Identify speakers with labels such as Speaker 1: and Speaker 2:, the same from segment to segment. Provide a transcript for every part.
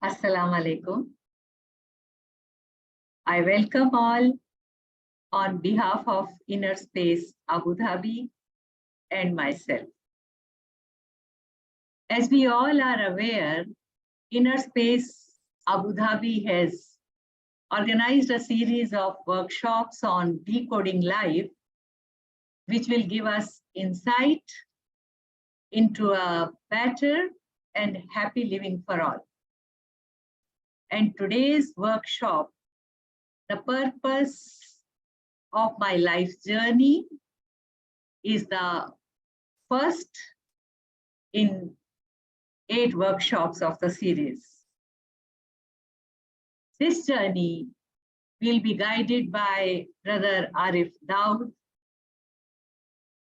Speaker 1: Assalamu alaikum. I welcome all on behalf of Inner Space Abu Dhabi and myself. As we all are aware, Inner Space Abu Dhabi has organized a series of workshops on decoding life, which will give us insight into a better and happy living for all. And today's workshop, the purpose of my life's journey, is the first in 8 workshops of the series. This journey will be guided by Brother ARIF DAWOOD.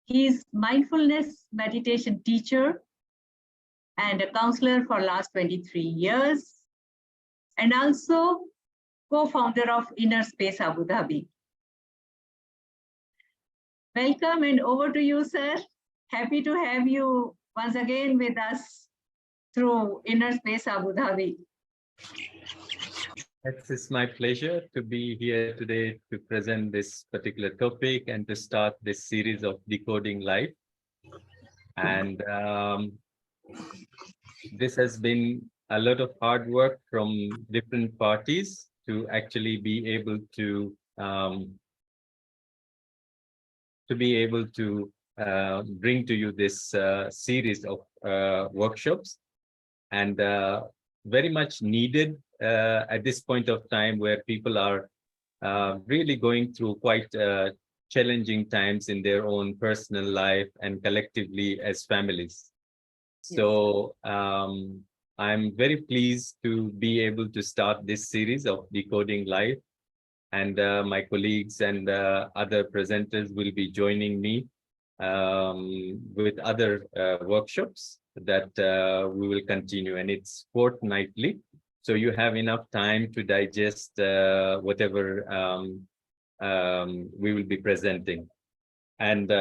Speaker 1: He is mindfulness meditation teacher and a counselor for last 23 years, and also co-founder of Inner Space Abu Dhabi. Welcome and over to you, sir. Happy to have you once again with us through Inner Space Abu Dhabi.
Speaker 2: It's my pleasure to be here today to present this particular topic and to start this series of Decoding Life. And this has been a lot of hard work from different parties to actually be able to bring to you this series of workshops, and very much needed at this point of time where people are really going through quite challenging times in their own personal life and collectively as families. Yes. So I'm very pleased to be able to start this series of Decoding Life, and my colleagues and other presenters will be joining me with other workshops that we will continue, and it's fortnightly. So you have enough time to digest whatever we will be presenting. And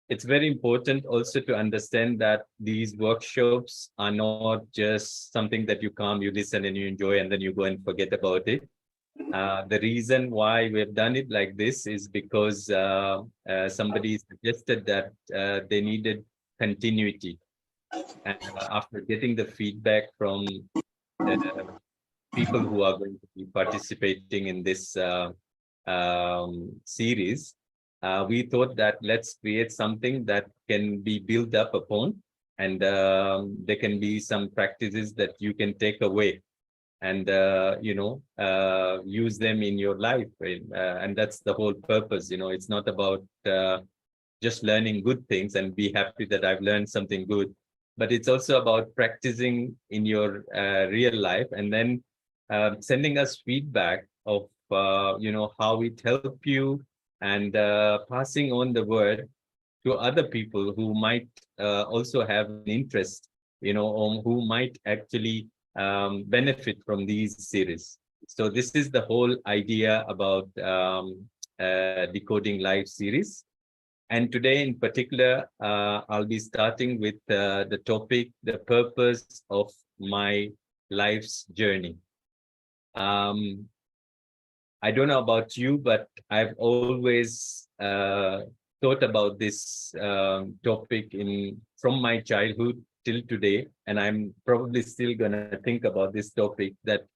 Speaker 2: it's very important also to understand that these workshops are not just something that you come, you listen and you enjoy, and then you go and forget about it. The reason why we have done it like this is because somebody suggested that they needed continuity. And after getting the feedback from people who are going to be participating in this series, we thought that let's create something that can be built up upon, and there can be some practices that you can take away and use them in your life, and that's the whole purpose. It's not about just learning good things and be happy that I've learned something good, but it's also about practicing in your real life, and then sending us feedback of how it helped you, and passing on the word to other people who might also have an interest, or who might actually benefit from these series. So this is the whole idea about Decoding Life series. And today in particular, I'll be starting with the topic, the purpose of my life's journey. I don't know about you, but I've always thought about this topic from my childhood till today, and I'm probably still gonna think about this topic, that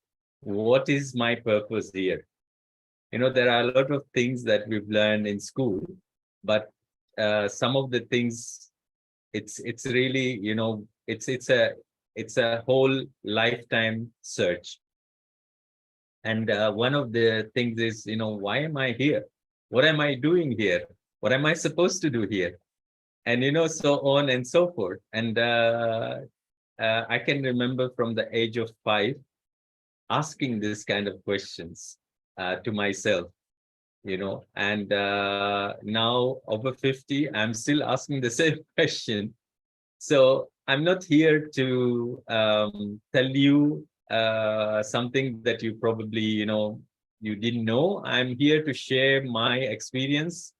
Speaker 2: what is my purpose here? There are a lot of things that we've learned in school, but some of the things, it's really, it's a whole lifetime search. And one of the things is, why am I here? What am I doing here? What am I supposed to do here? And so on and so forth. And I can remember from the age of 5 asking this kind of questions to myself, and now over 50, I'm still asking the same question. So I'm not here to tell you something that you probably, you didn't know. I'm here to share my experience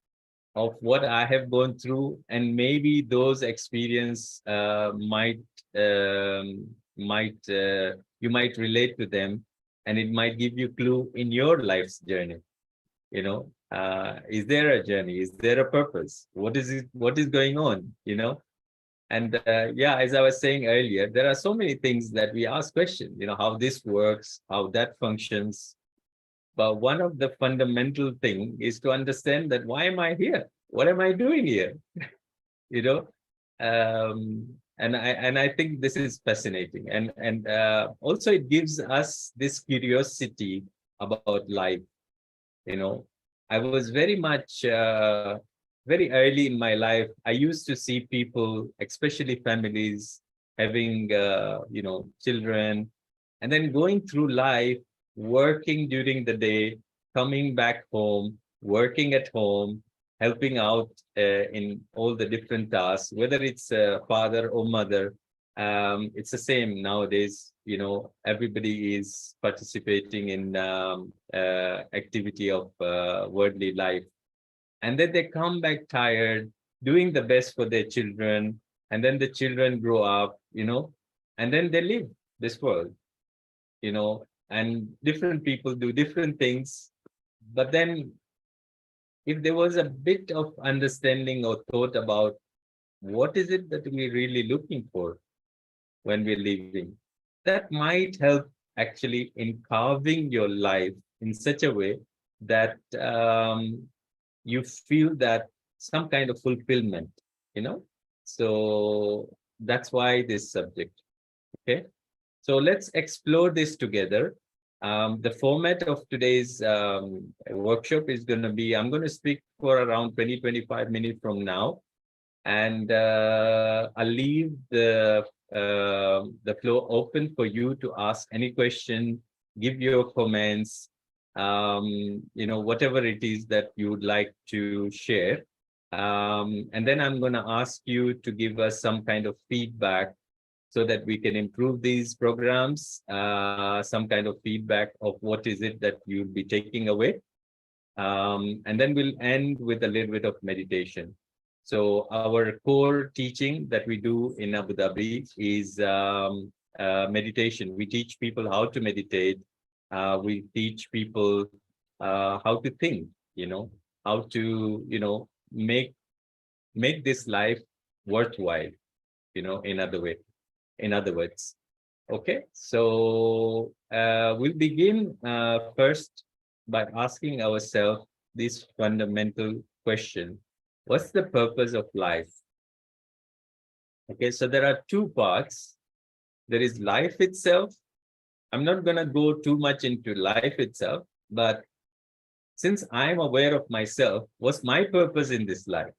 Speaker 2: of what I have gone through, and maybe those experience might you might relate to them, and it might give you clue in your life's journey. Is there a journey? Is there a purpose? What is it? What is going on? And yeah, as I was saying earlier, there are so many things that we ask questions, how this works, how that functions. But one of the fundamental thing is to understand that why am I here? What am I doing here? you know, and I think this is fascinating, and also it gives us this curiosity about life. I was very much very early in my life. I used to see people, especially families, having children, and then going through life, working during the day, coming back home, working at home, helping out in all the different tasks, whether it's father or mother. It's the same nowadays. Everybody is participating in activity of worldly life, and then they come back tired, doing the best for their children, and then the children grow up, and then they leave this world, and different people do different things. But then if there was a bit of understanding or thought about what is it that we're really looking for when we're living, that might help actually in carving your life in such a way that you feel that some kind of fulfillment, so that's why this subject. Okay, so let's explore this together. The format of today's workshop is going to be, I'm going to speak for around 20-25 minutes from now, and I'll leave the floor open for you to ask any question, give your comments, whatever it is that you would like to share. And then I'm going to ask you to give us some kind of feedback so that we can improve these programs, some kind of feedback of what is it that you'll be taking away. And then we'll end with a little bit of meditation. So our core teaching that we do in Abu Dhabi is meditation. We teach people how to meditate. We teach people how to think, how to, make this life worthwhile, in other words. Okay, so we'll begin first by asking ourselves this fundamental question: what's the purpose of life? Okay, so there are two parts. There is life itself. I'm not going to go too much into life itself, but since I'm aware of myself, what's my purpose in this life?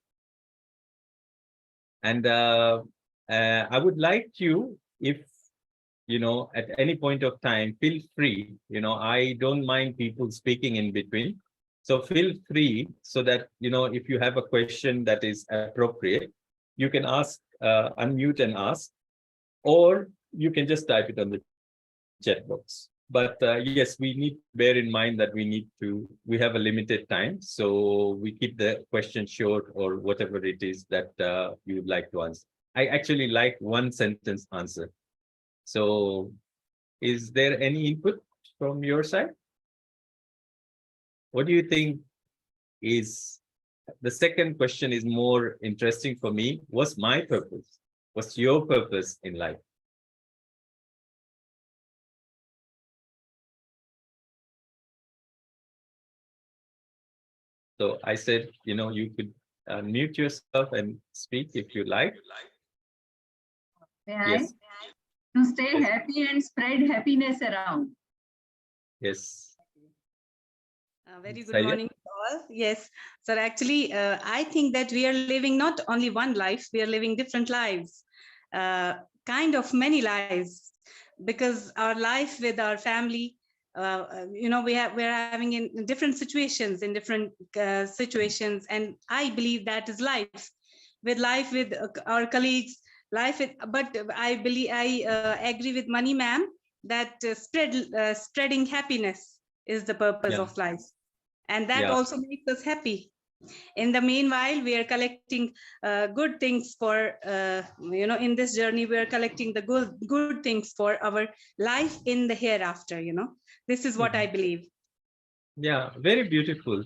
Speaker 2: And I would like you, if at any point of time, feel free. I don't mind people speaking in between. So feel free so that, if you have a question that is appropriate, you can ask, unmute and ask, or you can just type it on the chat box. But yes, we need to bear in mind that we have a limited time. So we keep the question short, or whatever it is that you would like to answer. I actually like one sentence answer. So is there any input from your side? What do you think is the second question is more interesting for me? What's my purpose? What's your purpose in life? So I said, you could mute yourself and speak if you like.
Speaker 1: May I?
Speaker 2: Yes.
Speaker 1: To stay
Speaker 2: Yes.
Speaker 1: happy and spread happiness around.
Speaker 2: Yes.
Speaker 3: Very good
Speaker 2: Saija?
Speaker 3: morning to all. Yes, sir. Actually, I think that we are living not only one life, we are living different lives, kind of many lives, because our life with our family, we're having in different situations, and I believe that is life. With life with our colleagues, life with, but I believe I agree with Mani ma'am that spreading happiness is the purpose
Speaker 2: Yeah.
Speaker 3: of life, and that
Speaker 2: Yeah.
Speaker 3: also makes us happy. In the meanwhile, we are collecting good things for, in this journey, we are collecting the good things for our life in the hereafter, This is what I believe.
Speaker 2: Yeah, very beautiful.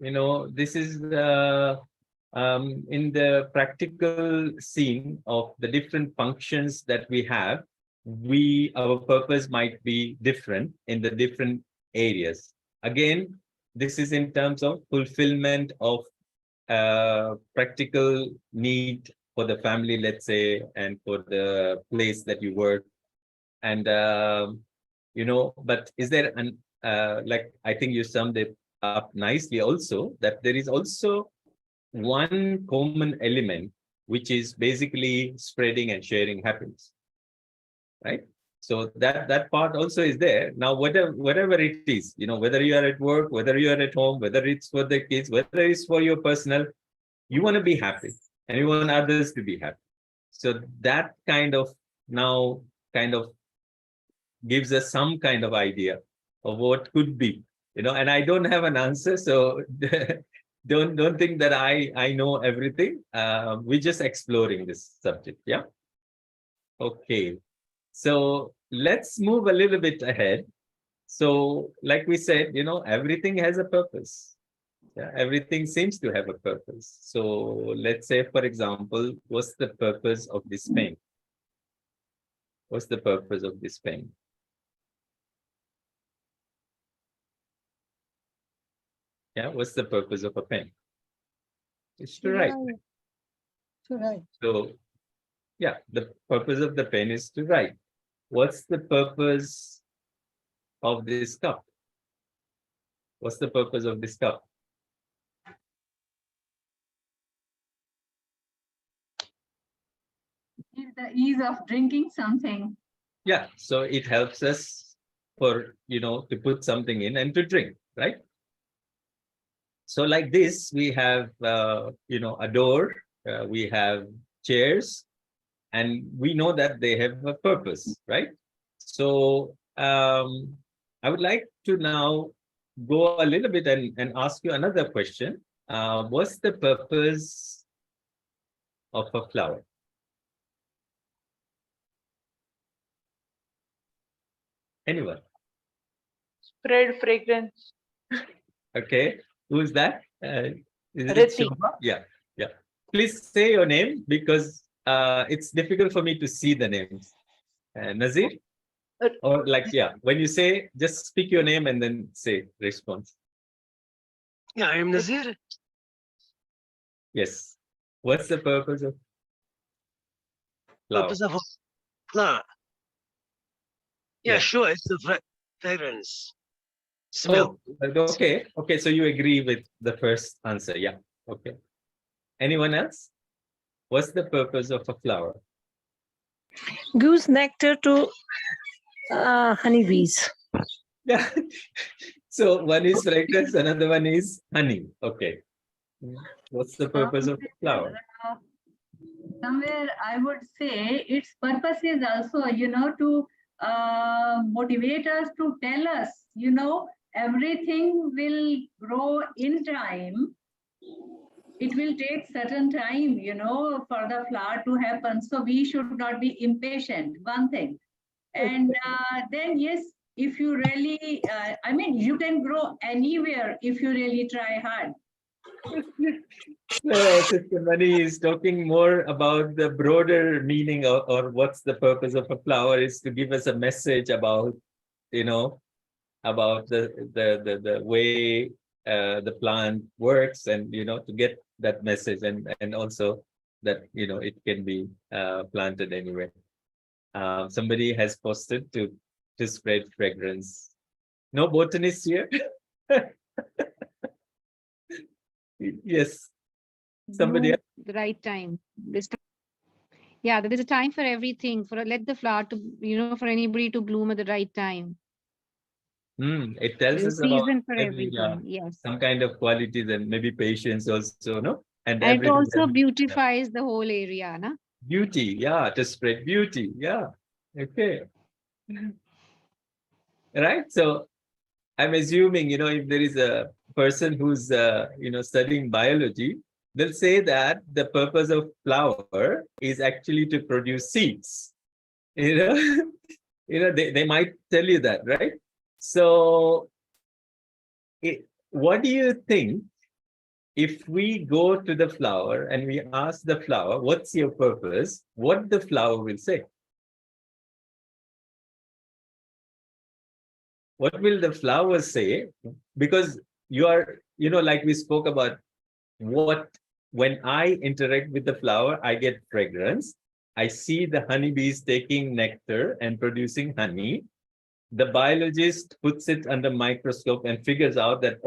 Speaker 2: This is in the practical scene of the different functions that we have, our purpose might be different in the different areas. Again, this is in terms of fulfillment of practical need for the family, let's say, and for the place that you work. And, but is there an, like, I think you summed it up nicely also, that there is also one common element, which is basically spreading and sharing happiness, right? So that part also is there. Now, whatever it is, whether you are at work, whether you are at home, whether it's for the kids, whether it's for your personal, you want to be happy and you want others to be happy. So that kind of gives us some kind of idea of what could be, and I don't have an answer. So don't think that I know everything. We're just exploring this subject. Yeah. Okay. So let's move a little bit ahead. So like we said, everything has a purpose. Yeah, everything seems to have a purpose. So let's say, for example, what's the purpose of this pen? What's the purpose of this pen? Yeah, what's the purpose of a pen? It's to write.
Speaker 4: To write.
Speaker 2: So, yeah, the purpose of the pen is to write. What's the purpose of this cup? What's the purpose of this cup?
Speaker 1: Give the ease of drinking something.
Speaker 2: Yeah, so it helps us for, to put something in and to drink, right? So like this, we have, a door, we have chairs, and we know that they have a purpose, right? So I would like to now go a little bit and ask you another question. What's the purpose of a flower? Anyone?
Speaker 4: Spread fragrance.
Speaker 2: Okay, who's that? Is it
Speaker 4: Ritik.
Speaker 2: Shobha? Yeah. Please say your name, because it's difficult for me to see the names. Nazir? Or when you say, just speak your name and then say response.
Speaker 5: Yeah, I am Nazir.
Speaker 2: Yes. What's the purpose of flower?
Speaker 5: Purpose of a flower. Yeah, sure, it's the fragrance. Smell.
Speaker 2: Okay. So you agree with the first answer. Yeah. Okay. Anyone else? What's the purpose of a flower?
Speaker 4: Gives nectar to honeybees.
Speaker 2: Yeah. So one is fragrance, another one is honey. Okay. What's the purpose of the flower?
Speaker 1: Somewhere I would say its purpose is also, to motivate us, to tell us, everything will grow in time. It will take certain time, for the flower to happen. So we should not be impatient, one thing. And then, yes, if you really, you can grow anywhere if you really try hard.
Speaker 2: Sister Mani is talking more about the broader meaning or what's the purpose of a flower is to give us a message about, about the way the plant works, and, to get that message, and also that, it can be planted anywhere. Somebody has posted to spread fragrance. No botanists here? Yes. Somebody else?
Speaker 6: The right time. Yeah, there is a time for everything. Let the flower to, for anybody to bloom at the right time.
Speaker 2: It tells
Speaker 6: There's
Speaker 2: us
Speaker 6: a
Speaker 2: about
Speaker 6: season for
Speaker 2: maybe,
Speaker 6: everything. Yes.
Speaker 2: some kind of qualities and maybe patience also, no?
Speaker 6: And it also beautifies the whole area, na?
Speaker 2: Beauty, yeah, to spread beauty, yeah. Okay. Right. So I'm assuming, if there is a person who's studying biology, they'll say that the purpose of flower is actually to produce seeds. You know, they might tell you that, right? So, what do you think if we go to the flower and we ask the flower, what's your purpose? What the flower will say? What will the flower say? Because you are, like we spoke about, when I interact with the flower, I get fragrance. I see the honeybees taking nectar and producing honey. The biologist puts it under microscope and figures out that,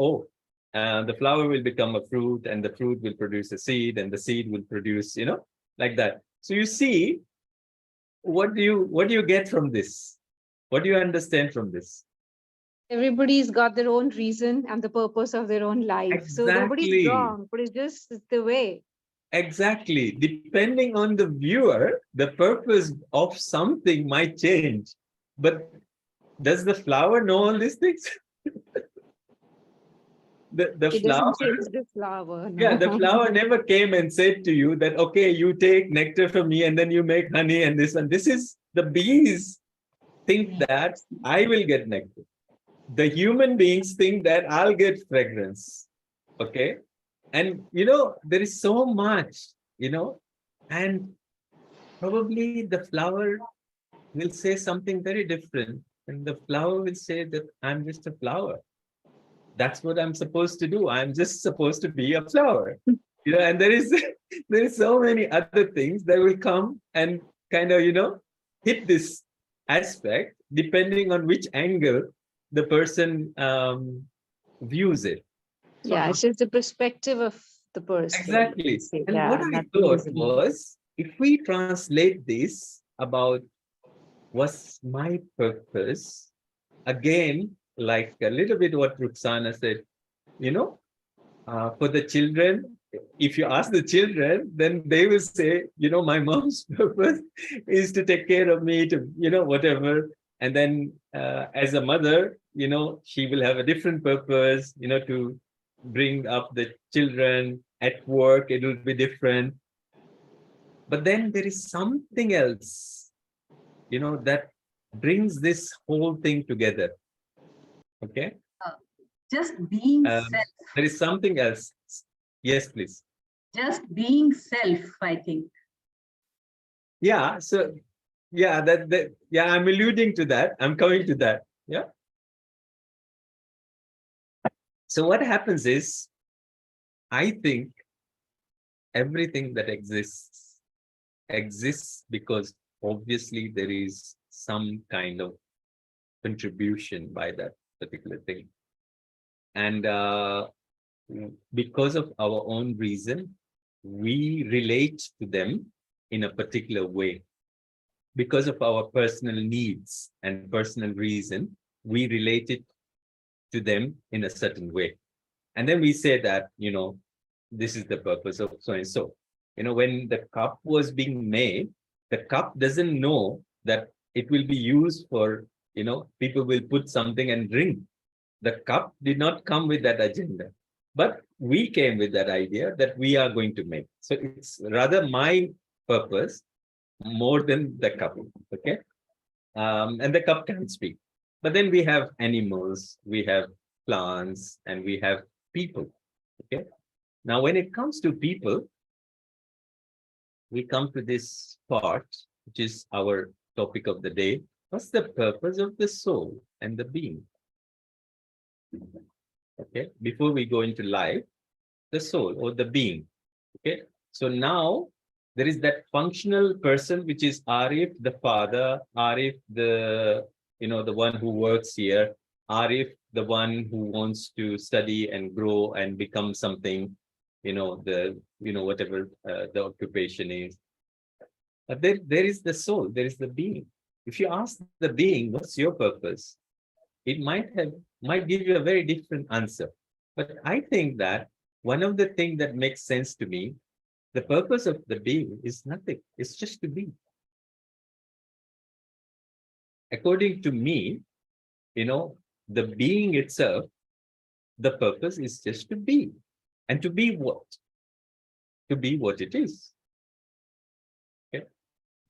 Speaker 2: the flower will become a fruit, and the fruit will produce a seed, and the seed will produce, like that. So you see, what do you get from this? What do you understand from this?
Speaker 6: Everybody's got their own reason and the purpose of their own life. So nobody's
Speaker 2: Exactly.
Speaker 6: wrong, but it's just the way.
Speaker 2: Exactly. Depending on the viewer, the purpose of something might change. But does the flower know all these things? The
Speaker 6: It
Speaker 2: flower,
Speaker 6: doesn't change the flower.
Speaker 2: yeah, the
Speaker 6: No.
Speaker 2: flower never came and said to you that, okay, you take nectar from me and then you make honey and this one. This is the bees think that I will get nectar. The human beings think that I'll get fragrance. Okay. And, there is so much, and probably the flower will say something very different. And the flower will say that I'm just a flower. That's what I'm supposed to do. I'm just supposed to be a flower. And there is so many other things that will come and kind of, hit this aspect depending on which angle the person views it. So
Speaker 6: Yeah, it's just the perspective of the person.
Speaker 2: exactly. And
Speaker 6: Yeah,
Speaker 2: what I
Speaker 6: nothing
Speaker 2: thought
Speaker 6: is-
Speaker 2: was, if we translate this about what's my purpose, again, like a little bit what Ruxana said, for the children, if you ask the children, then they will say, my mom's purpose is to take care of me, to, whatever. And then as a mother, she will have a different purpose, to bring up the children. At work, it will be different. But then there is something else, that brings this whole thing together. Okay.
Speaker 1: Just being
Speaker 2: Um,
Speaker 1: self.
Speaker 2: there is something else. Yes, please.
Speaker 1: Just being self, I think.
Speaker 2: Yeah. So, yeah, I'm alluding to that. I'm coming to that. Yeah. So what happens is, I think everything that exists because obviously there is some kind of contribution by that particular thing. And because of our own reason, we relate to them in a particular way. Because of our personal needs and personal reason, we relate it to them in a certain way. And then we say that, this is the purpose of so and so. When the cup was being made, the cup doesn't know that it will be used for, people will put something and drink. The cup did not come with that agenda, but we came with that idea that we are going to make. So it's rather my purpose more than the cup. Okay. And the cup can't speak. But then we have animals, we have plants, and we have people. Okay. Now, when it comes to people, we come to this part, which is our topic of the day. What's the purpose of the soul and the being? Okay. Before we go into life, the soul or the being. Okay. So now there is that functional person, which is ARIF, the father, ARIF, the one who works here, ARIF, the one who wants to study and grow and become something, whatever the occupation is. But there is the soul, there is the being. If you ask the being, what's your purpose? It might give you a very different answer. But I think that one of the things that makes sense to me, the purpose of the being is nothing. It's just to be. According to me, the being itself the purpose is just to be. And to be what? To be what it is. Okay?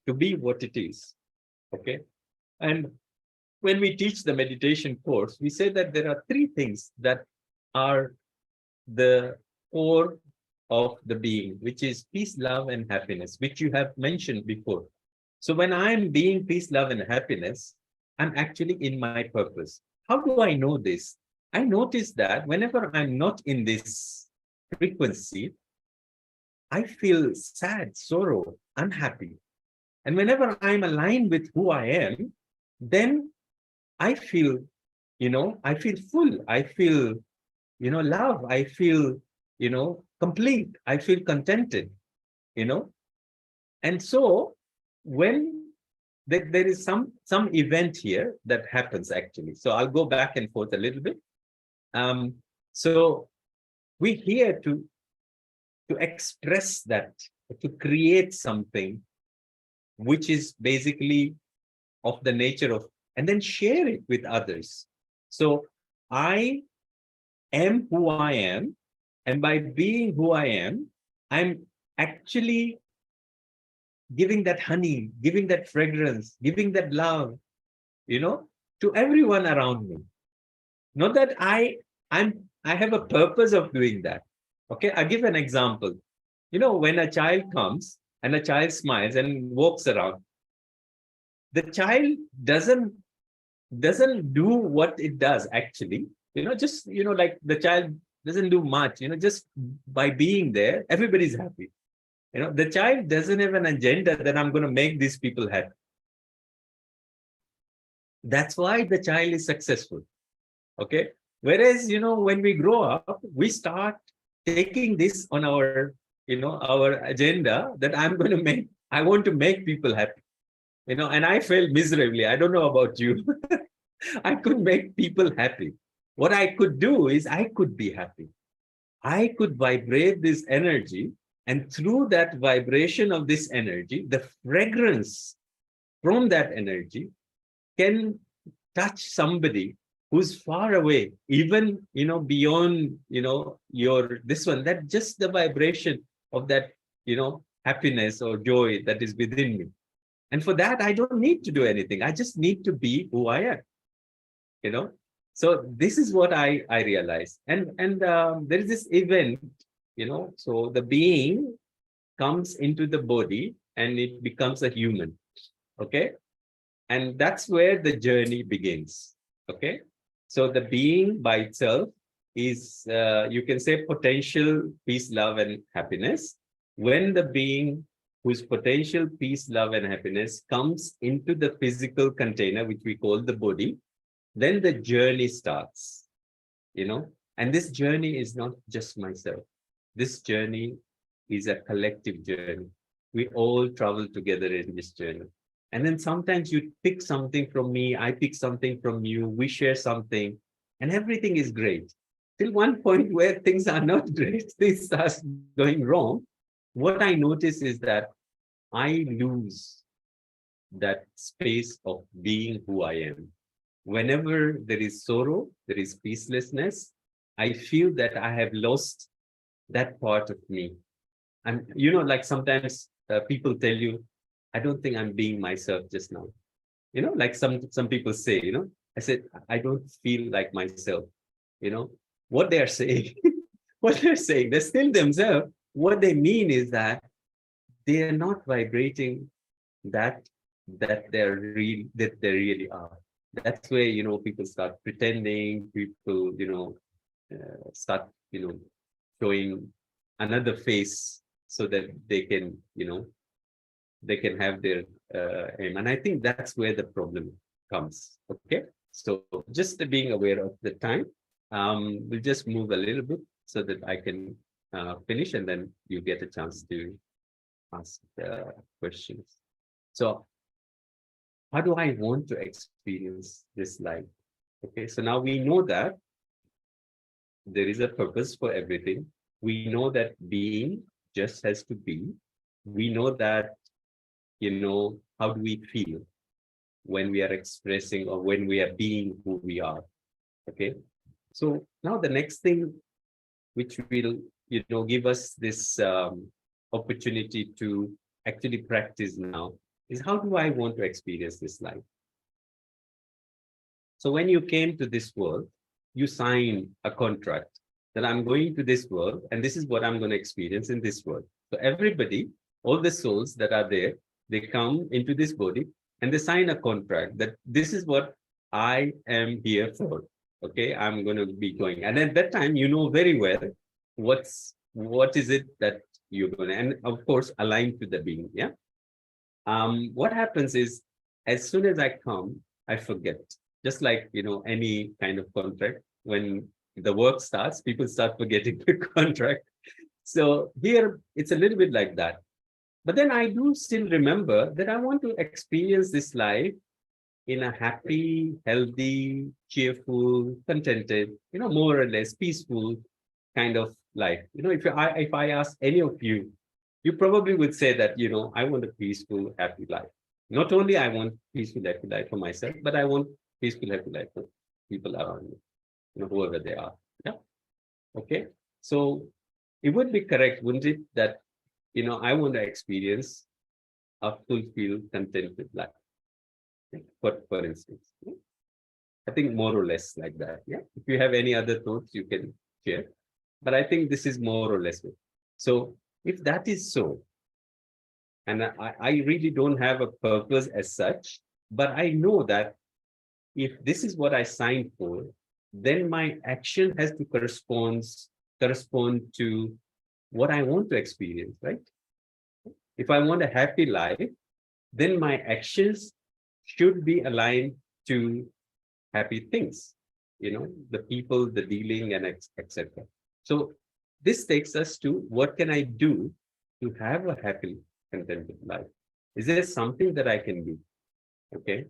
Speaker 2: To be what it is. Okay? And when we teach the meditation course, we say that there are three things that are the core of the being, which is peace, love, and happiness, which you have mentioned before. So when I'm being peace, love, and happiness, I'm actually in my purpose. How do I know this? I notice that whenever I'm not in this frequency, I feel sad, sorrow, unhappy. And whenever I'm aligned with who I am, then I feel, I feel full. I feel, love. I feel, complete. I feel contented, And so when there is some event here that happens actually. So I'll go back and forth a little bit. So we're here to express that, to create something which is basically of the nature of, and then share it with others. So I am who I am, and by being who I am, I'm actually giving that honey, giving that fragrance, giving that love, to everyone around me. Not that I have a purpose of doing that. Okay, I'll give an example. When a child comes and a child smiles and walks around, the child doesn't do what it does actually. Just like the child doesn't do much. Just by being there, everybody's happy. The child doesn't have an agenda that I'm going to make these people happy. That's why the child is successful. Okay. Whereas, when we grow up, we start taking this on our, our agenda that I want to make people happy. And I failed miserably. I don't know about you. I could make people happy. What I could do is I could be happy. I could vibrate this energy, and through that vibration of this energy, the fragrance from that energy can touch somebody who's far away, even, beyond, this one, that just the vibration of that, happiness or joy that is within me. And for that, I don't need to do anything. I just need to be who I am, So this is what I realized. And there is this event, so the being comes into the body and it becomes a human. Okay. And that's where the journey begins. Okay. So the being by itself is, you can say, potential peace, love, and happiness. When the being whose potential peace, love, and happiness comes into the physical container, which we call the body, then the journey starts, and this journey is not just myself. This journey is a collective journey. We all travel together in this journey. And then sometimes you pick something from me, I pick something from you, we share something, and everything is great. Till one point where things are not great, things start going wrong. What I notice is that I lose that space of being who I am. Whenever there is sorrow, there is peacelessness, I feel that I have lost that part of me. And, like sometimes people tell you, I don't think I'm being myself just now. Like some people say, I said, I don't feel like myself. What they are saying, they're still themselves. What they mean is that they are not vibrating that they really are. That's where, people start pretending, people, start, showing another face so that they can, they can have their aim. And I think that's where the problem comes. Okay. So just being aware of the time, we'll just move a little bit so that I can finish, and then you get a chance to ask questions. So how do I want to experience this life? Okay, so now we know that there is a purpose for everything. We know that being just has to be. We know that, how do we feel when we are expressing or when we are being who we are? Okay, So now the next thing which will, give us this opportunity to actually practice now is, how do I want to experience this life? So when you came to this world, you signed a contract that I'm going to this world and this is what I'm going to experience in this world. So everybody, all the souls that are there, they come into this body and they sign a contract that this is what I am here for. Okay, I'm going to be going. And at that time, you know very well what is it that you're going to, and of course, align to the being. Yeah. What happens is, as soon as I come, I forget. Just like, any kind of contract, when the work starts, people start forgetting the contract. So here, it's a little bit like that. But then I do still remember that I want to experience this life in a happy, healthy, cheerful, contented, more or less peaceful kind of life. If I ask any of you, you probably would say that, I want a peaceful, happy life. Not only I want peaceful, happy life for myself, but I want peaceful, happy life for people around me, whoever they are. Yeah. Okay. So it would be correct, wouldn't it, that, I want to experience a fulfilled, contented life. For instance, I think more or less like that. Yeah. If you have any other thoughts, you can share. But I think this is more or less it. So if that is so, and I really don't have a purpose as such, but I know that if this is what I signed for, then my action has to correspond to what I want to experience, right? If I want a happy life, then my actions should be aligned to happy things, the people, the dealing, and etc. So this takes us to, what can I do to have a happy, contented life? Is there something that I can do? Okay.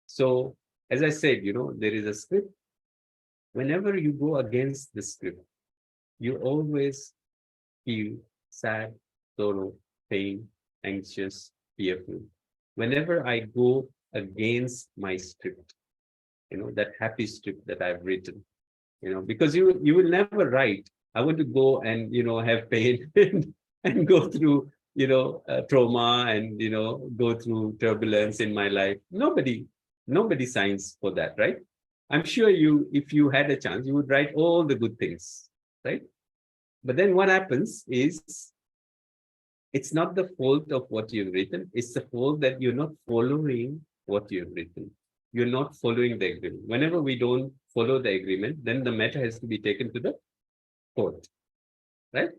Speaker 2: So as I said, there is a script. Whenever you go against the script, you always feel sad, sorrow, pain, anxious, fearful. Whenever I go against my script, that happy script that I've written, because you will never write, I want to go and, have pain and go through, trauma and, go through turbulence in my life. Nobody signs for that, right? I'm sure if you had a chance, you would write all the good things, right? But then what happens is, it's not the fault of what you've written. It's the fault that you're not following what you've written. You're not following the agreement. Whenever we don't follow the agreement, then the matter has to be taken to the court, right?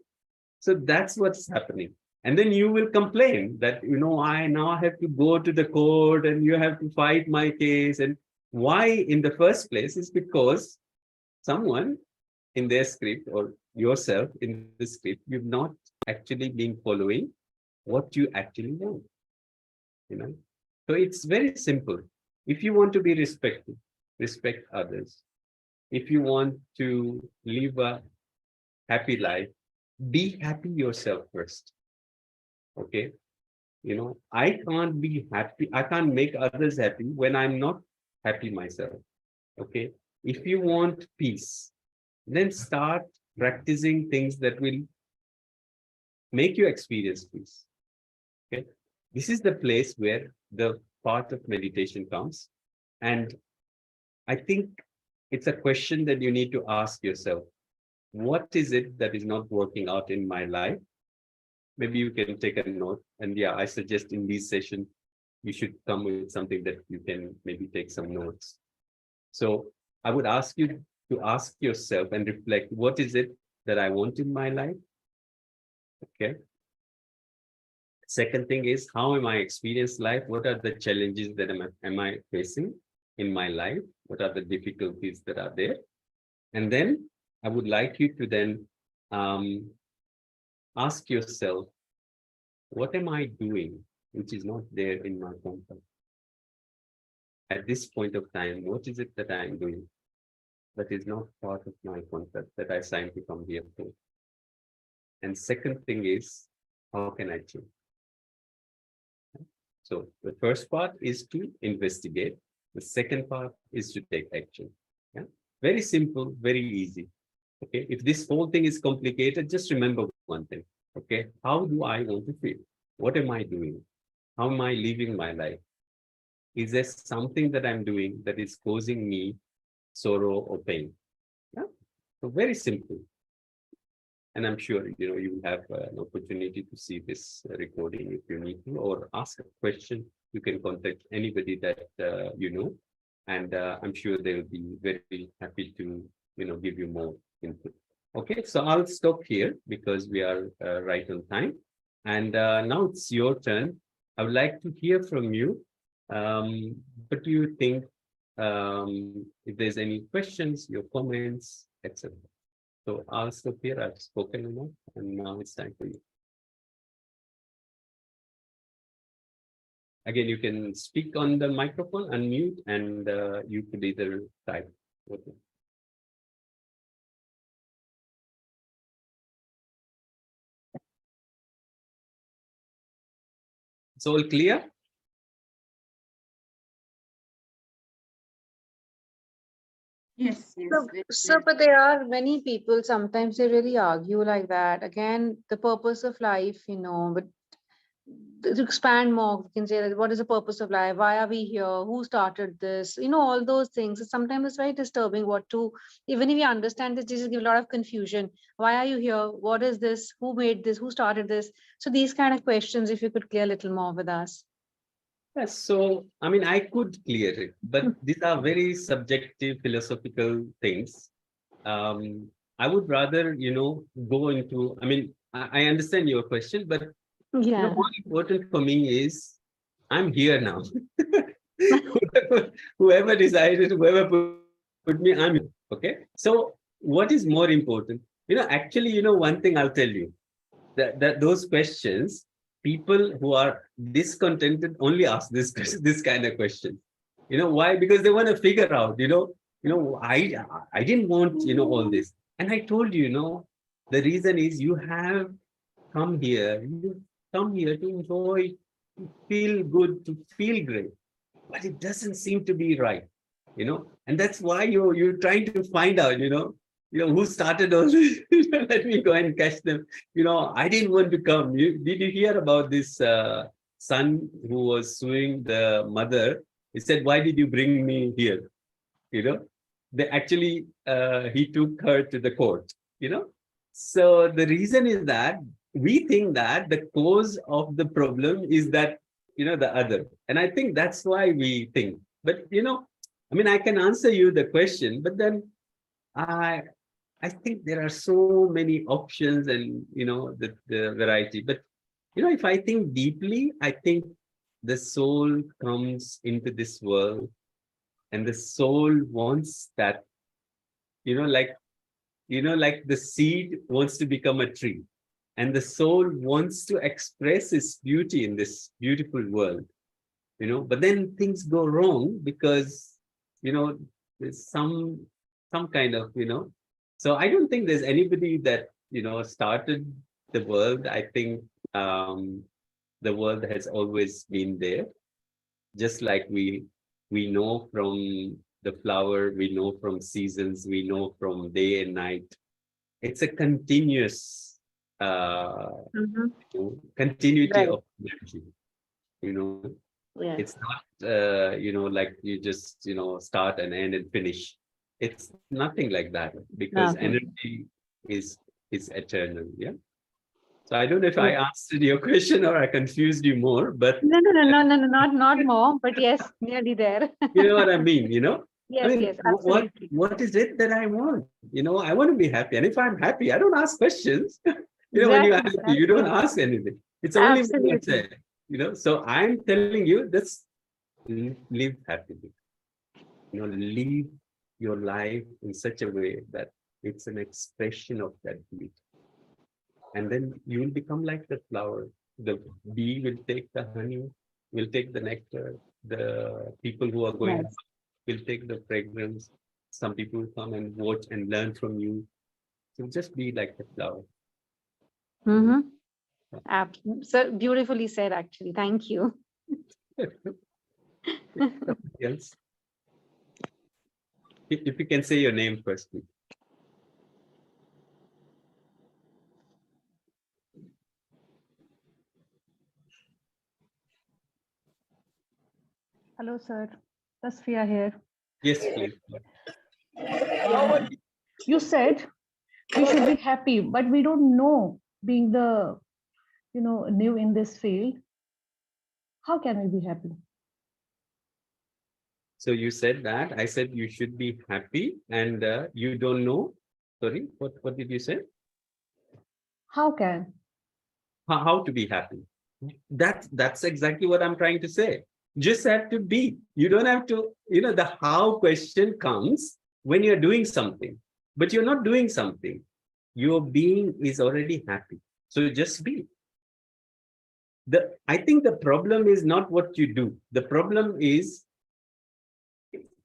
Speaker 2: So that's what's happening. And then you will complain that, I now have to go to the court and you have to fight my case. And why in the first place is because someone in their script, or yourself in the script, you've not actually been following what you actually want. So it's very simple. If you want to be respected, respect others. If you want to live a happy life, be happy yourself first. Okay. I can't be happy. I can't make others happy when I'm not happy myself. Okay. If you want peace, then start practicing things that will make you experience peace. Okay. This is the place where the part of meditation comes. And I think it's a question that you need to ask yourself. What is it that is not working out in my life? Maybe you can take a note. And yeah, I suggest in these sessions, you should come with something that you can maybe take some notes. So I would ask you to ask yourself and reflect, what is it that I want in my life? Okay. Second thing is, how am I experiencing life? What are the challenges that am I facing in my life? What are the difficulties that are there? And then I would like you to then ask yourself, what am I doing which is not there in my concept? At this point of time, what is it that I am doing that is not part of my concept that I signed to come here for? And second thing is, how can I change? So the first part is to investigate. The second part is to take action. Yeah?
Speaker 7: Very simple, very easy. Okay. If this whole thing is complicated, just remember one thing. Okay. How do I want to feel? What am I doing? How am I living my life? Is there something that I'm doing that is causing me sorrow or pain? Yeah. So very simple. And I'm sure, you will have an opportunity to see this recording if you need to, or ask a question. You can contact anybody that you know, and I'm sure they will be very happy to, give you more input. Okay, so I'll stop here because we are right on time. And now it's your turn. I would like to hear from you. What do you think? If there's any questions, your comments, etc. So I'll stop here. I've spoken enough, and now it's time for you. Again, you can speak on the microphone, unmute, and you could either type. Okay. It's all clear?
Speaker 1: Yes, yes.
Speaker 6: So,
Speaker 1: very
Speaker 6: so,
Speaker 1: clear.
Speaker 6: but there are many people, sometimes they really argue like that. Again, the purpose of life, but to expand more, we can say that what is the purpose of life? Why are we here? Who started this? All those things. Sometimes it's very disturbing even if you understand this, just give a lot of confusion. Why are you here? What is this? Who made this? Who started this? So these kind of questions, if you could clear a little more with us.
Speaker 7: Yes, so I mean, I could clear it, but these are very subjective philosophical things. I would rather, go into, I mean, I understand your question, but
Speaker 6: Yeah.
Speaker 7: more important for me is I'm here now. whoever decided, whoever put me, I'm here. Okay. So what is more important? Actually, one thing I'll tell you, that those questions, people who are discontented only ask this kind of question. Why? Because they want to figure out, I didn't want, all this. And I told you, the reason is you have come here, to enjoy, to feel good, to feel great. But it doesn't seem to be right, and that's why you're trying to find out, who started all this. Let me go and catch them. I didn't want to come. Did you hear about this son who was suing the mother? He said, "Why did you bring me here?" They actually he took her to the court. So the reason is that we think that the cause of the problem is that the other, and I think that's why we think. But I mean, I can answer you the question, but then I think there are so many options and the variety. But if I think deeply, I think the soul comes into this world, and the soul wants that, like the seed wants to become a tree, and the soul wants to express its beauty in this beautiful world. But then things go wrong because there's some kind of so I don't think there's anybody that started the world. I think the world has always been there, just like we know from the flower, we know from seasons, we know from day and night. It's a continuous continuity
Speaker 6: Right.
Speaker 7: of energy.
Speaker 6: Yeah.
Speaker 7: It's not like you just start and end and finish. It's nothing like that, because energy is eternal. Yeah. So I don't know if I answered your question or I confused you more, but
Speaker 6: No, not more, but yes, nearly there.
Speaker 7: you know what I mean,
Speaker 6: Yes,
Speaker 7: I mean,
Speaker 6: yes, absolutely.
Speaker 7: what is it that I want? I want to be happy. And if I'm happy, I don't ask questions. When you're
Speaker 6: Exactly,
Speaker 7: happy, you don't ask anything. It's only when you say, so I'm telling you, this live happily. Live your life in such a way that it's an expression of that beauty. And then you will become like the flower. The bee will take the honey, will take the nectar. The people who are going will take the fragrance. Some people will come and watch and learn from you. So just be like the flower.
Speaker 6: So beautifully said, actually. Thank you.
Speaker 7: Yes. If you can say your name first, please.
Speaker 8: Hello, sir. Tasfiya here.
Speaker 7: Yes, please.
Speaker 8: You said we should be happy, but we don't know, being the, new in this field, how can we be happy?
Speaker 7: So you said that. I said you should be happy, and you don't know. Sorry, what did you say?
Speaker 8: How can?
Speaker 7: How to be happy? That's exactly what I'm trying to say. Just have to be. You don't have to, the how question comes when you're doing something, but you're not doing something. Your being is already happy. So just be. I think the problem is not what you do. The problem is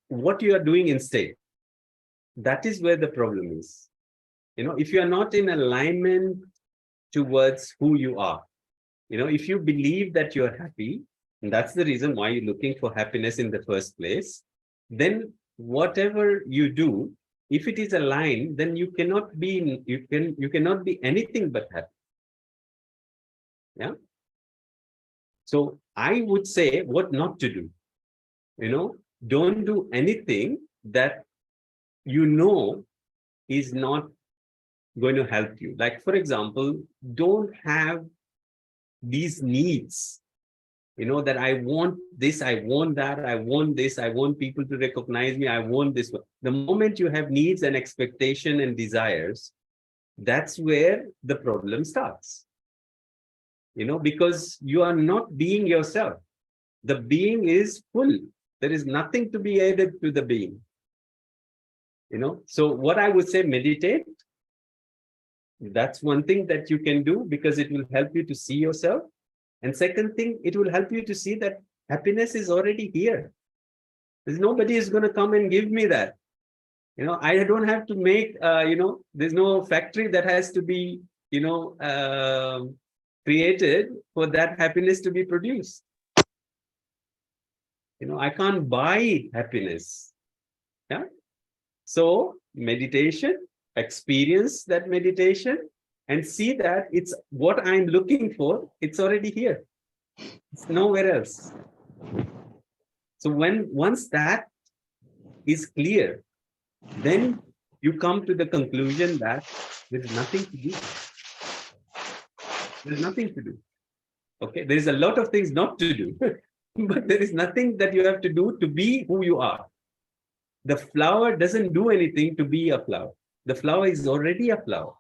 Speaker 7: what you are doing instead. That is where the problem is. If you are not in alignment towards who you are, if you believe that you're happy, and that's the reason why you're looking for happiness in the first place, then whatever you do, if it is aligned, then you cannot be anything but happy. Yeah. So I would say what not to do. Don't do anything that is not going to help you. Like, for example, don't have these needs, that I want this, I want that, I want this, I want people to recognize me, I want this. The moment you have needs and expectation and desires, that's where the problem starts. Because you are not being yourself. The being is full. There is nothing to be added to the being. So what I would say, meditate. That's one thing that you can do, because it will help you to see yourself. And second thing, it will help you to see that happiness is already here. There's nobody is going to come and give me that. I don't have to make, there's no factory that has to be, created for that happiness to be produced. I can't buy happiness. Yeah. So meditation, experience that meditation, and see that it's what I'm looking for. It's already here. It's nowhere else. So once that is clear, then you come to the conclusion that there's nothing to do. There's nothing to do. Okay, there is a lot of things not to do, but there is nothing that you have to do to be who you are. The flower doesn't do anything to be a flower. The flower is already a flower.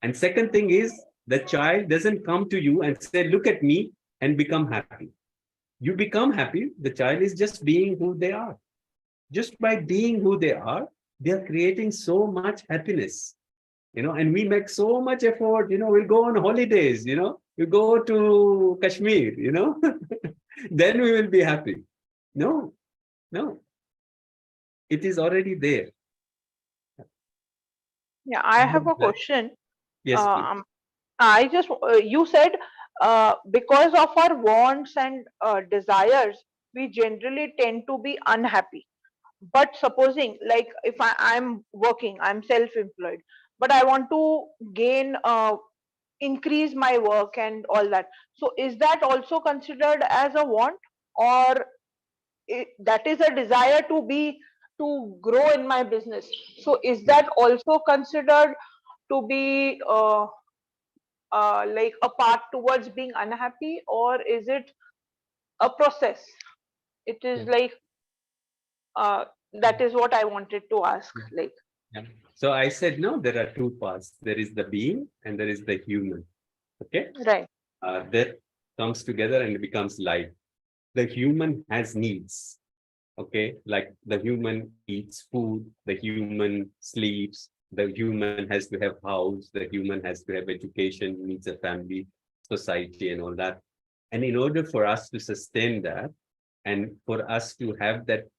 Speaker 7: And second thing is, the child doesn't come to you and say, look at me and become happy. You become happy. The child is just being who they are. Just by being who they are creating so much happiness. And we make so much effort, we'll go on holidays, we go to Kashmir, then we will be happy. No, it is already there.
Speaker 4: Yeah, I have a question.
Speaker 7: Yes, please.
Speaker 4: I just, you said, because of our wants and desires, we generally tend to be unhappy. But supposing, like, if I'm working, I'm self-employed, but I want to gain, increase my work and all that. So is that also considered as a want, or that is a desire to grow in my business? So is that also considered to be like a path towards being unhappy, or is it a process? It is like, that is what I wanted to ask. Like,
Speaker 7: so I said, no, there are two parts. There is the being and there is the human. Okay,
Speaker 4: right.
Speaker 7: That comes together and it becomes life. The human has needs. Okay, like the human eats food, the human sleeps, the human has to have house, the human has to have education, needs a family, society, and all that. And in order for us to sustain that, and for us to have that,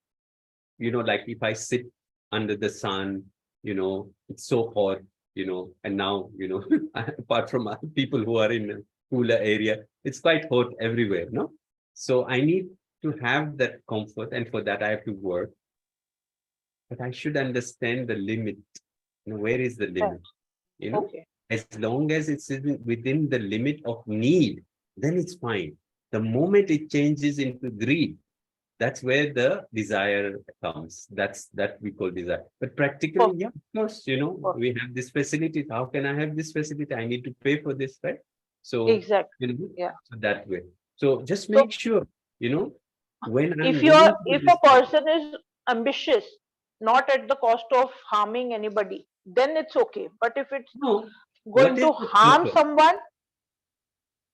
Speaker 7: like if I sit under the sun, it's so hot, and now, apart from people who are in a cooler area, it's quite hot everywhere, no? So I need to have that comfort, and for that I have to work. but I should understand the limit. Where is the limit?
Speaker 4: Okay.
Speaker 7: As long as it's within the limit of need, then it's fine. The moment it changes into greed, that's where the desire comes. That we call desire. But practically, yeah, of course, we have this facility. How can I have this facility? I need to pay for this, right? So,
Speaker 4: Exactly. Yeah.
Speaker 7: so that way. So just make sure, when I'm
Speaker 4: If
Speaker 7: going
Speaker 4: if
Speaker 7: through
Speaker 4: a person is ambitious, not at the cost of harming anybody, then it's okay. But if it's
Speaker 7: no,
Speaker 4: going
Speaker 7: what is
Speaker 4: to
Speaker 7: the
Speaker 4: harm
Speaker 7: purpose?
Speaker 4: someone,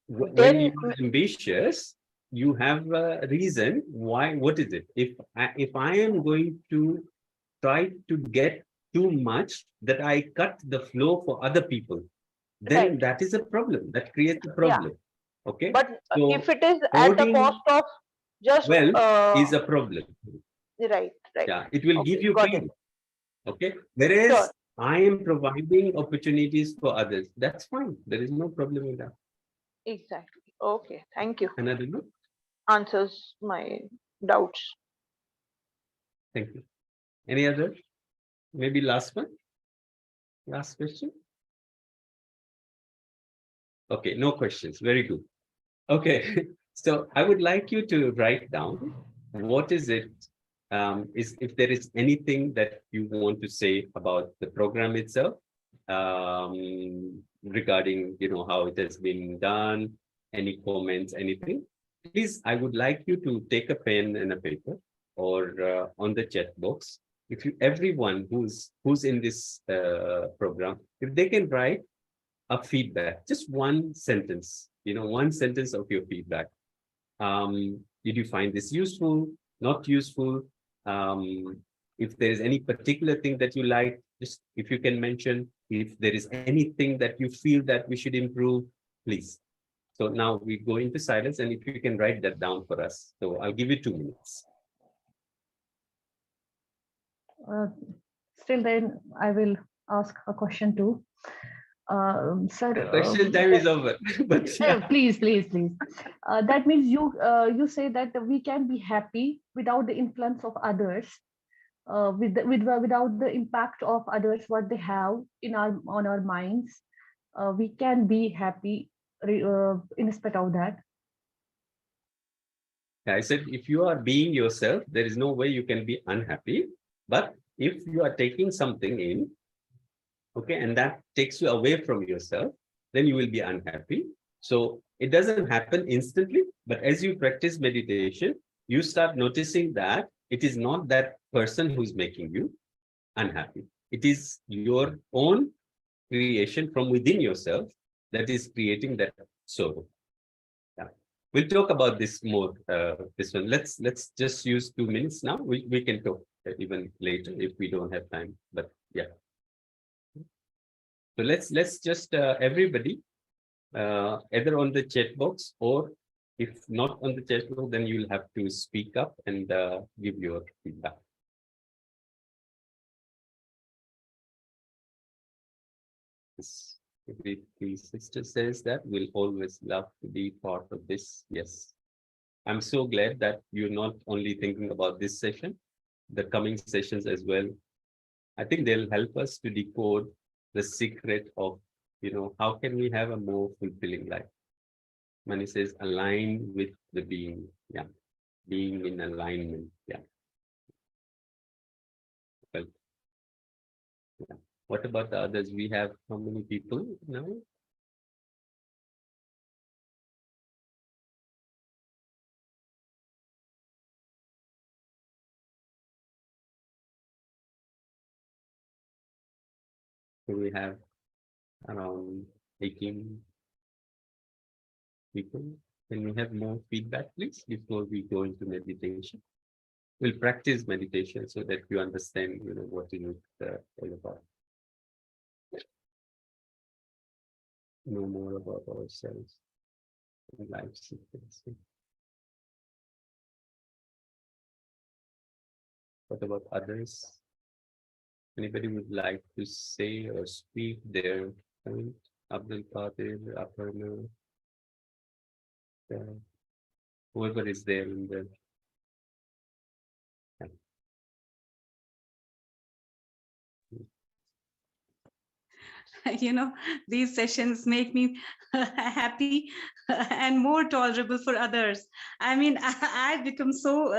Speaker 7: When you
Speaker 4: then
Speaker 7: are ambitious, you have a reason why. What is it? If I am going to try to get too much that I cut the flow for other people, then
Speaker 4: right.
Speaker 7: that is a problem. That creates a
Speaker 4: Yeah.
Speaker 7: problem. Okay.
Speaker 4: But if
Speaker 7: So
Speaker 4: it is at the
Speaker 7: hoarding
Speaker 4: cost of just
Speaker 7: wealth is a problem.
Speaker 4: right, right.
Speaker 7: Yeah, it will give
Speaker 4: Okay,
Speaker 7: you
Speaker 4: got it.
Speaker 7: pain. Okay. Whereas
Speaker 4: Sure.
Speaker 7: I am providing opportunities for others. That's fine. There is no problem with that.
Speaker 4: Exactly. Okay, thank you.
Speaker 7: Another one?
Speaker 4: Answers my doubts.
Speaker 7: Thank you. Any other? Maybe last one? Last question? Okay, no questions. Very good. Okay, so I would like you to write down what is it, is if there is anything that you want to say about the program itself, regarding, how it has been done, any comments, anything. Please, I would like you to take a pen and a paper or on the chat box. If everyone who's in this program, if they can write a feedback, just one sentence, one sentence of your feedback. Did you find this useful? Not useful? If there is any particular thing that you like, just if you can mention, if there is anything that you feel that we should improve, please. So now we go into silence, and if you can write that down for us. So I'll give you 2 minutes.
Speaker 8: Still then, I will ask a question too. Sir,
Speaker 7: Question time is over. But yeah.
Speaker 8: please. That means you say that we can be happy without the influence of others, without the impact of others, what they have on our minds. We can be happy in spite of that.
Speaker 7: I said, if you are being yourself, there is no way you can be unhappy. But if you are taking something in, okay, and that takes you away from yourself, then you will be unhappy. So it doesn't happen instantly, but as you practice meditation, you start noticing that it is not that person who's making you unhappy. It is your own creation from within yourself that is creating that sorrow. Yeah. We'll talk about this more. This one. Let's just use 2 minutes now. We can talk even later if we don't have time. But yeah. So let's just everybody, either on the chat box, or if not on the chat box, then you'll have to speak up and give your feedback. The sister says that we'll always love to be part of this. Yes. I'm so glad that you're not only thinking about this session, the coming sessions as well. I think they'll help us to decode the secret of, how can we have a more fulfilling life? Mani says, align with the being. Yeah. Being in alignment. Yeah. Well, yeah. What about the others? We have how many people now? So we have around 18 people. Can we have more feedback, please, before we go into meditation? We'll practice meditation so that you understand, what it is all about. Know more about ourselves and life sequence. What about others? Anybody would like to say or speak their point? Abdul Qadir, Aparna, whoever is there in the
Speaker 3: these sessions make me happy and more tolerable for others. I mean, I've become so,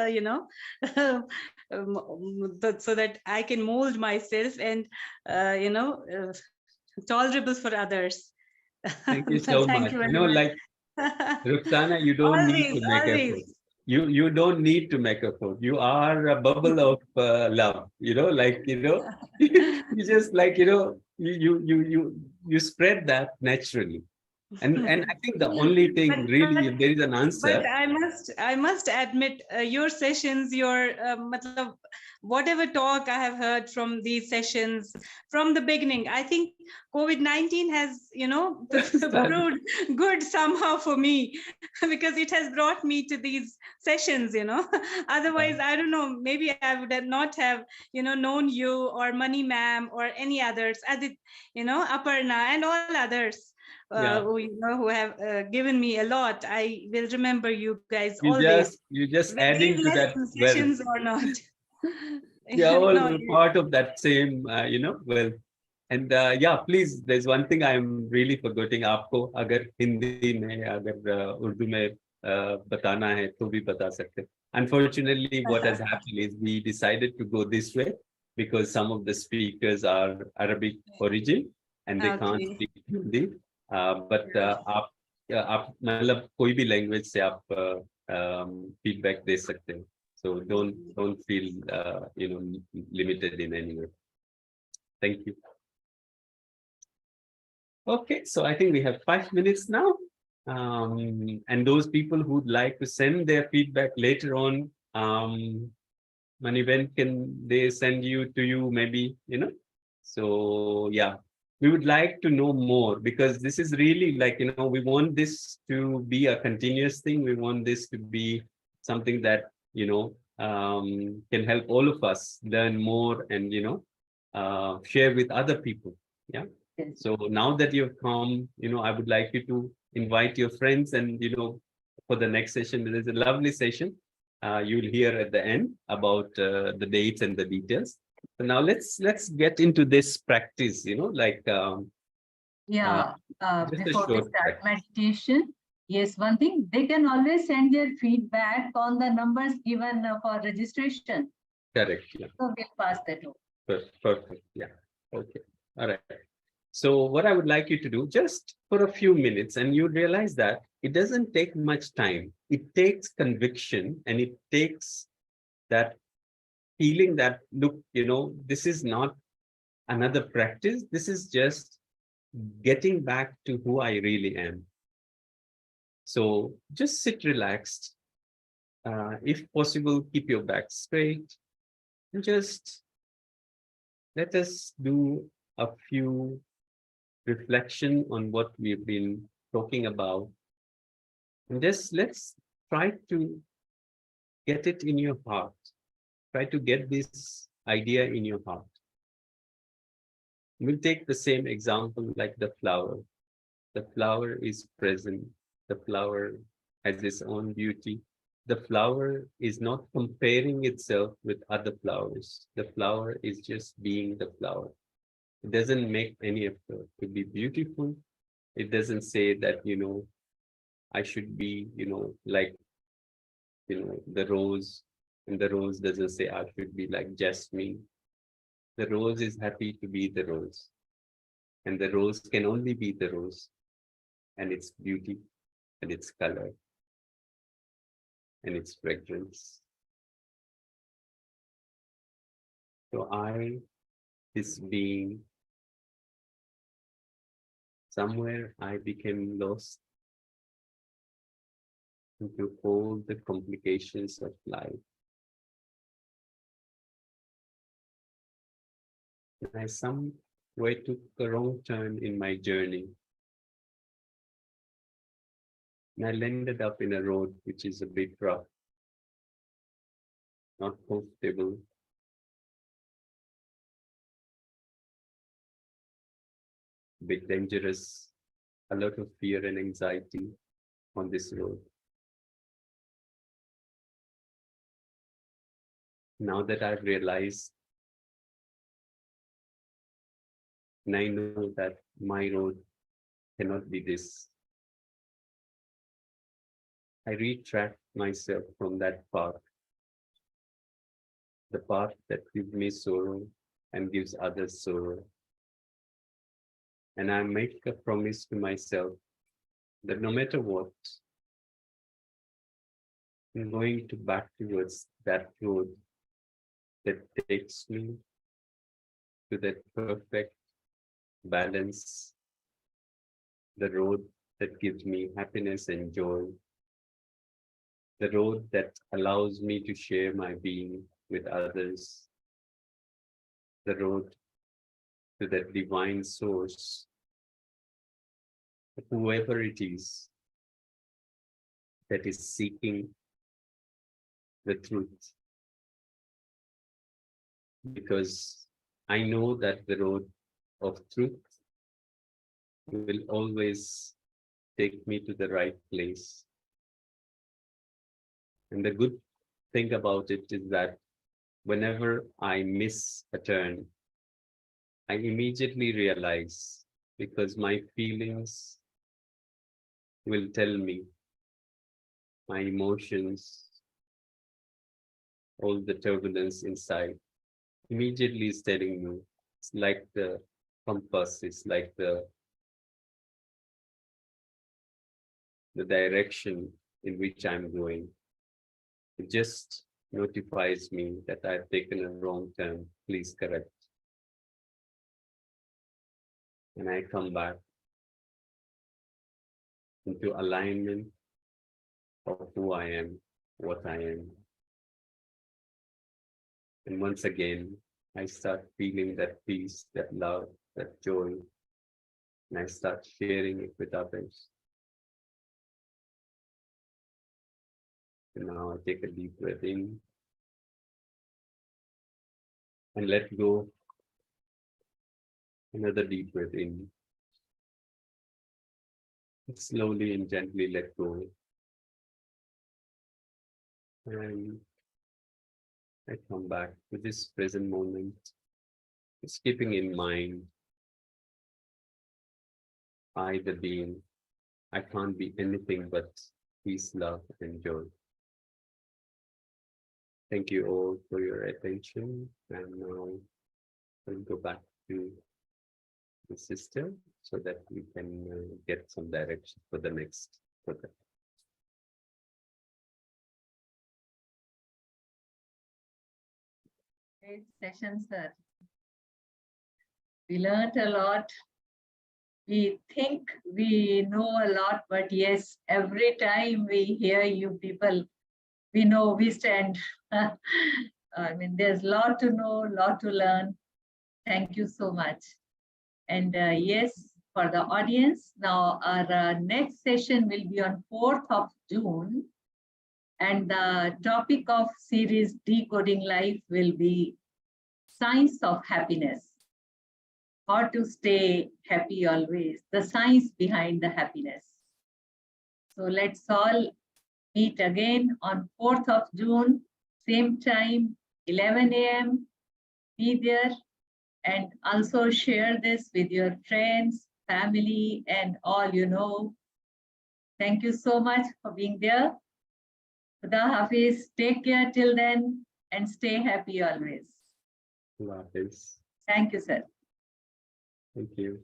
Speaker 3: so that I can mold myself and, tolerable for others.
Speaker 7: Thank you so
Speaker 3: Thank
Speaker 7: much.
Speaker 3: you
Speaker 7: You
Speaker 3: very
Speaker 7: know,
Speaker 3: much.
Speaker 7: like Ruxana, you don't need
Speaker 3: Always,
Speaker 7: to make effort.
Speaker 3: always.
Speaker 7: You don't need to make effort. You are a bubble of love. You just like you spread that naturally. And I think the only thing really, if there is an
Speaker 3: But
Speaker 7: answer,
Speaker 3: I must admit, your sessions, your matlab, whatever talk I have heard from these sessions from the beginning, I think COVID-19 has, proved good somehow for me because it has brought me to these sessions. Otherwise, I don't know, maybe I would not have, known you or Money Ma'am or any others, Adit, Aparna and all others.
Speaker 7: yeah,
Speaker 3: Who have given me a lot. I will remember you guys
Speaker 7: you
Speaker 3: always,
Speaker 7: just
Speaker 3: whether
Speaker 7: adding
Speaker 3: these
Speaker 7: to that
Speaker 3: lesson
Speaker 7: wealth.
Speaker 3: sessions or not.
Speaker 7: We are all
Speaker 3: No,
Speaker 7: part of that same, wealth. And yeah, please, there's one thing I'm really forgetting. आपको अगर हिंदी में अगर उर्दू में बताना है तो भी बता सकते. Unfortunately, what has happened is we decided to go this way because some of the speakers are Arabic origin and they can't
Speaker 3: okay.
Speaker 7: speak Hindi. But आप मतलब कोई भी language से आप feedback दे सकते हो. So don't feel limited in any way. Thank you. Okay, so I think we have 5 minutes now. And those people who'd like to send their feedback later on, Mani, when can they send to you maybe, So yeah, we would like to know more because this is really like, we want this to be a continuous thing. We want this to be something that, can help all of us learn more and, share with other people. Yeah. So now that you've come, I would like you to invite your friends and, for the next session, there's a lovely session. You'll hear at the end about the dates and the details. So now let's get into this practice, like just a
Speaker 1: before we
Speaker 7: short
Speaker 1: start
Speaker 7: practice.
Speaker 1: meditation, yes, one thing, they can always send their feedback on the numbers given for registration.
Speaker 7: Correct. Yeah.
Speaker 1: So we'll pass that over.
Speaker 7: Perfect. Yeah. Okay. All right. So what I would like you to do just for a few minutes, and you realize that it doesn't take much time. It takes conviction and it takes that feeling that, look, this is not another practice. This is just getting back to who I really am. So just sit relaxed. If possible, keep your back straight and just let us do a few reflection on what we've been talking about. And just let's try to get it in your heart. Try to get this idea in your heart. We'll take the same example like the flower. The flower is present. The flower has its own beauty. The flower is not comparing itself with other flowers. The flower is just being the flower. It doesn't make any effort to be beautiful. It doesn't say that, I should be, like, the rose. And the rose doesn't say I should be like Jasmine. The rose is happy to be the rose. And the rose can only be the rose. And its beauty and its color and its fragrance. So this being, somewhere I became lost into all the complications of life. And I some way took a wrong turn in my journey. And I landed up in a road which is a bit rough, not comfortable, a bit dangerous, a lot of fear and anxiety on this road. Now that I've realized, and I know that my road cannot be this. I retract myself from that path, the path that gives me sorrow and gives others sorrow. And I make a promise to myself that no matter what, I'm going back towards that road that takes me to that perfect balance, the road that gives me happiness and joy, the road that allows me to share my being with others, the road to that divine source, whoever it is that is seeking the truth. Because I know that the road of truth will always take me to the right place. And the good thing about it is that whenever I miss a turn, I immediately realize, because my feelings will tell me, my emotions, all the turbulence inside, immediately is telling me. It's like the compass, it's like the direction in which I'm going. It just notifies me that I've taken a wrong turn, please correct. And I come back into alignment of who I am, what I am. And once again, I start feeling that peace, that love, that joy, and I start sharing it with others. And now I take a deep breath in and let go. Another deep breath in. And slowly and gently let go. And I come back to this present moment, just keeping in mind I, the being, I can't be anything but peace, love, and joy. Thank you all for your attention. And now I'll go back to the sister so that we can get some direction for the next project.
Speaker 1: Great session, sir. We learned a lot. We think we know a lot, but yes, every time we hear you people, we know we stand. I mean, there's a lot to know, a lot to learn. Thank you so much. And yes, for the audience, now our next session will be on 4th of June. And the topic of series Decoding Life will be Science of Happiness. How to stay happy always, the science behind the happiness. So let's all meet again on 4th of June, same time, 11 a.m. Be there and also share this with your friends, family, and all you know. Thank you so much for being there. Khuda Hafiz, take care till then and stay happy always.
Speaker 7: Hafiz.
Speaker 1: Thank you, sir.
Speaker 7: Thank you.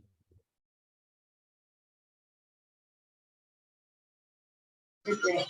Speaker 1: Good day.